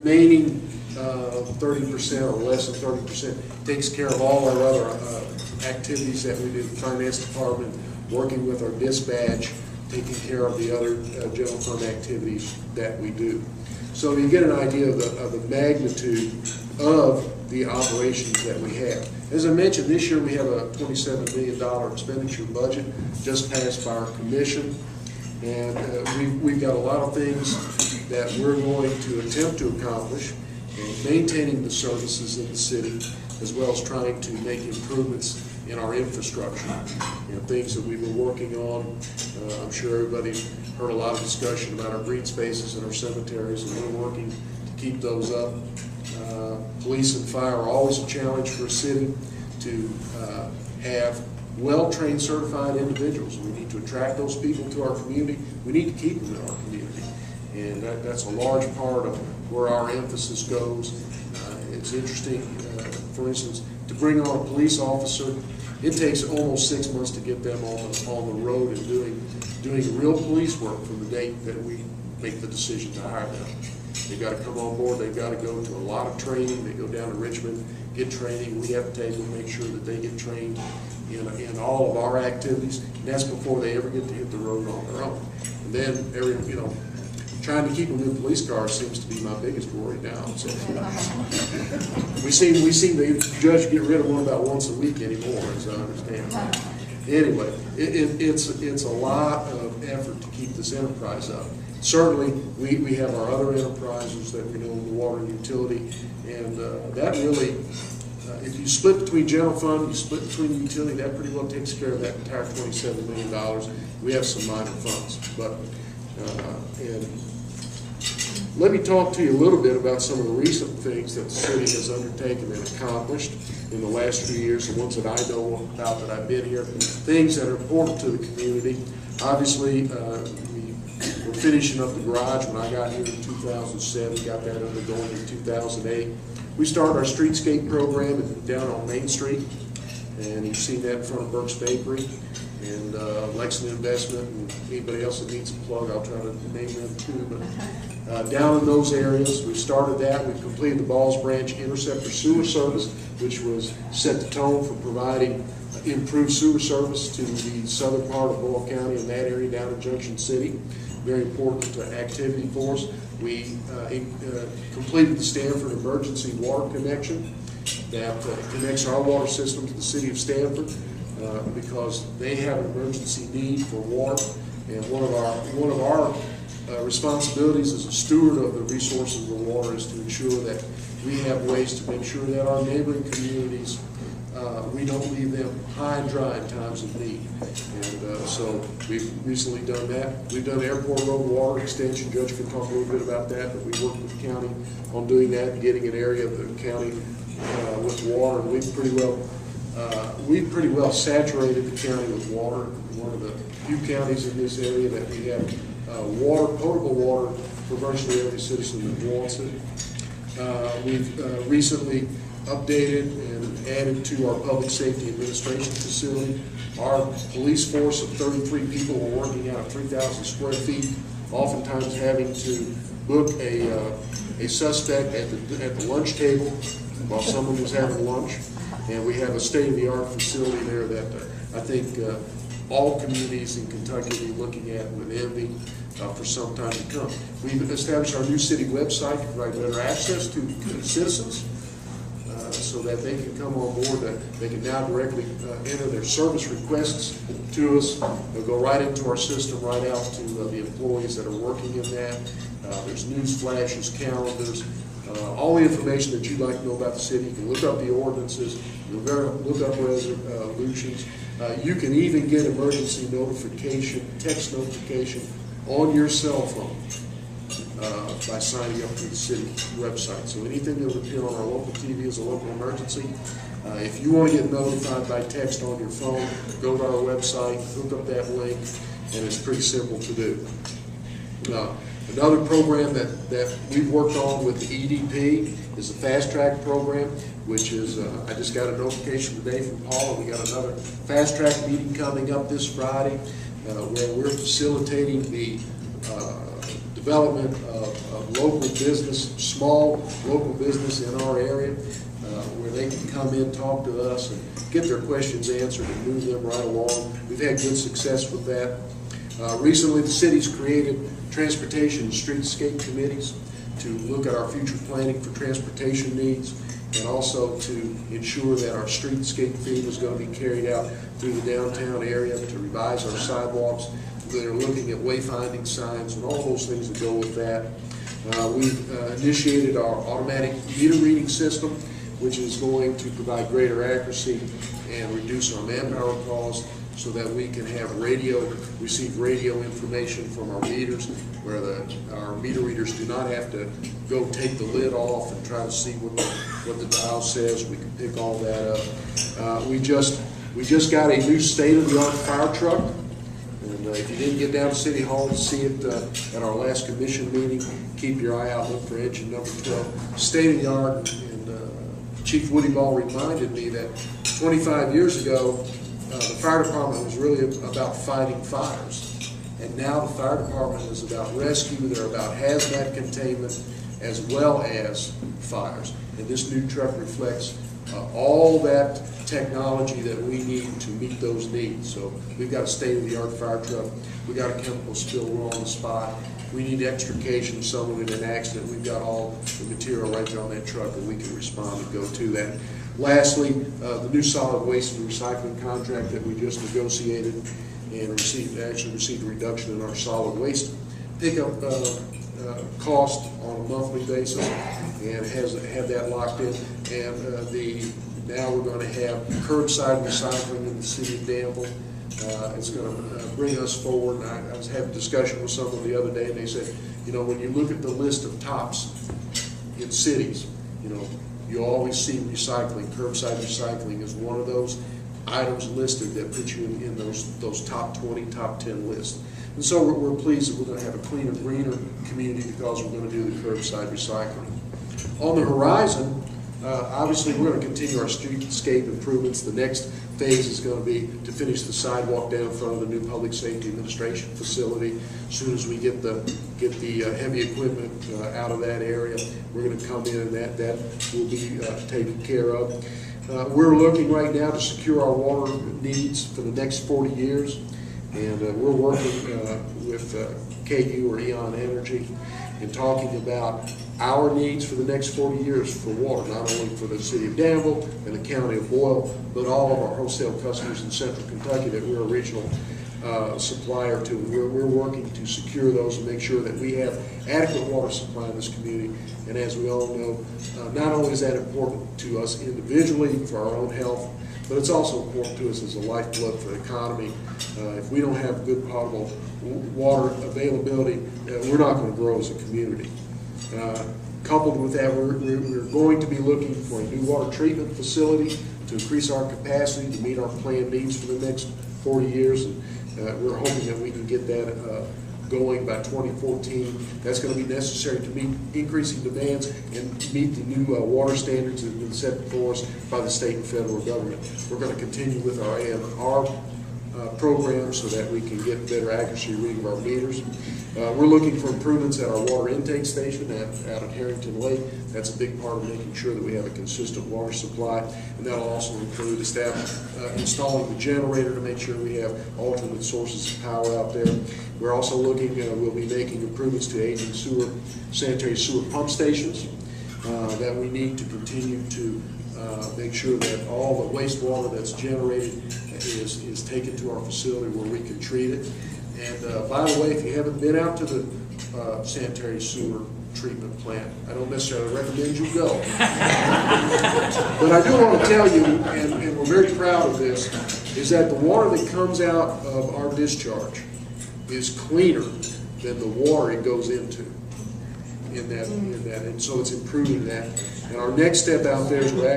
Remaining 30% or less than 30% takes care of all our other activities that we do. The finance department, working with our dispatch, taking care of the other general fund activities that we do. So you get an idea of the magnitude of the operations that we have. As I mentioned, this year we have a $27 million expenditure budget just passed by our commission, and we've got a lot of things that we're going to attempt to accomplish in maintaining the services in the city, as well as trying to make improvements in our infrastructure. Things that we've been working on. I'm sure everybody's heard a lot of discussion about our green spaces and our cemeteries, and we're working to keep those up. Police and fire are always a challenge for a city to have well-trained, certified individuals. We need to attract those people to our community. We need to keep them in our community. And that's a large part of where our emphasis goes. It's interesting, for instance, to bring on a police officer, it takes almost 6 months to get them on the road and doing real police work from the date that we make the decision to hire them. They've got to come on board, they've got to go to a lot of training, they go down to Richmond, get training, we have to take them, make sure that they get trained in all of our activities, and that's before they ever get to hit the road on their own. And then trying to keep them in police cars seems to be my biggest worry now. So we seem to judge get rid of one about once a week anymore, as I understand. Anyway, it's a lot of effort to keep this enterprise up. Certainly, we have our other enterprises that we know in the water and utility, and that really, if you split between general fund, you split between utility, that pretty well takes care of that entire $27 million. We have some minor funds, but and let me talk to you a little bit about some of the recent things that the city has undertaken and accomplished in the last few years, the ones that I know about that I've been here, things that are important to the community. Obviously, we're finishing up the garage. When I got here in 2007, got that undergoing in 2008. We started our streetscape program down on Main Street, and you've seen that in front of Burke's Bakery and Lexington Investment, and anybody else that needs a plug, I'll try to name them too. But down in those areas, we started that. We've completed the Balls Branch Interceptor Sewer Service, which was set the tone for providing improved sewer service to the southern part of Boyle County and that area down in Junction City. Very important activity for us. We completed the Stanford Emergency Water Connection that connects our water system to the city of Stanford because they have an emergency need for water. And one of our responsibilities as a steward of the resources of the water is to ensure that we have ways to make sure that our neighboring communities, we don't leave them high and dry in times of need. And so we've recently done that. We've done Airport Road water extension. Judge can talk a little bit about that, but we worked with the county on doing that, getting an area of the county with water. And we've pretty well saturated the county with water. One of the few counties in this area that we have potable water for virtually every citizen that wants it. We've recently updated and added to our public safety administration facility. Our police force of 33 people were working out of 3,000 square feet, oftentimes having to book a suspect at the lunch table while someone was having lunch. And we have a state-of-the-art facility there that I think all communities in Kentucky will be looking at with envy for some time to come. We've established our new city website to provide better access to citizens so that they can come on board, that they can now directly enter their service requests to us. They'll go right into our system, right out to the employees that are working in that. There's news flashes, calendars, all the information that you'd like to know about the city. You can look up the ordinances, you can look up resolutions. You can even get emergency notification, text notification on your cell phone by signing up to the city website. So anything that would appear on our local TV is a local emergency. If you want to get notified by text on your phone, go to our website, hook up that link, and it's pretty simple to do. Another program that we've worked on with the EDP is the Fast Track program, which is, I just got a notification today from Paula. We got another Fast Track meeting coming up this Friday where we're facilitating the development of local business, small local business in our area, where they can come in, talk to us, and get their questions answered and move them right along. We've had good success with that. Recently, the city's created transportation and streetscape committees to look at our future planning for transportation needs, and also to ensure that our streetscape theme is going to be carried out through the downtown area, to revise our sidewalks. They're looking at wayfinding signs and all those things that go with that. We've initiated our automatic meter reading system, which is going to provide greater accuracy and reduce our manpower costs, so that we can have receive radio information from our meters, where our meter readers do not have to go take the lid off and try to see what the dial says. We can pick all that up. We just got a new state-of-the-art fire truck, and if you didn't get down to City Hall to see it at our last commission meeting, keep your eye out, look for engine number 12. State-of-the-art, and Chief Woody Ball reminded me that 25 years ago, the fire department was really about fighting fires, and now the fire department is about rescue. They're about hazmat containment as well as fires, and this new truck reflects all that technology that we need to meet those needs. So we've got a state-of-the-art fire truck. We got a chemical spill, we're on the spot. We need extrication, someone in an accident, we've got all the material right there on that truck, and we can respond and go to that. Lastly, the new solid waste and recycling contract that we just negotiated and actually received a reduction in our solid waste pickup cost on a monthly basis, and have that locked in. And now we're going to have curbside recycling in the city of Danville. It's going to bring us forward. And I was having a discussion with someone the other day, and they said, you know, when you look at the list of tops in cities, you know, you always see recycling. Curbside recycling is one of those items listed that put you in those top 20, top 10 lists. And so we're pleased that we're going to have a cleaner, greener community because we're going to do the curbside recycling. On the horizon, obviously we're going to continue our streetscape improvements. The next phase is going to be to finish the sidewalk down in front of the new Public Safety Administration facility. As soon as we get the heavy equipment out of that area, we're going to come in, and that will be taken care of. We're looking right now to secure our water needs for the next 40 years, and we're working with KU or Eon Energy and talking about our needs for the next 40 years for water, not only for the city of Danville and the county of Boyle, but all of our wholesale customers in central Kentucky that we're a regional supplier to. We're working to secure those and make sure that we have adequate water supply in this community. And as we all know, not only is that important to us individually for our own health, but it's also important to us as a lifeblood for the economy. If we don't have good potable water availability, we're not going to grow as a community. Coupled with that, we're going to be looking for a new water treatment facility to increase our capacity to meet our planned needs for the next 40 years. And we're hoping that we can get that going by 2014. That's going to be necessary to meet increasing demands and meet the new water standards that have been set before us by the state and federal government. We're going to continue with our AMR program so that we can get better accuracy reading of our meters. We're looking for improvements at our water intake station out at Harrington Lake. That's a big part of making sure that we have a consistent water supply, and that'll also include installing the generator to make sure we have alternate sources of power out there. We're also looking, we'll be making improvements to aging sanitary sewer pump stations that we need to continue to make sure that all the wastewater that's generated is taken to our facility where we can treat it. And by the way, if you haven't been out to the sanitary sewer treatment plant, I don't necessarily recommend you go. But I do want to tell you, and we're very proud of this, is that the water that comes out of our discharge is cleaner than the water it goes into in that, and so it's improving that. And our next step out there is we're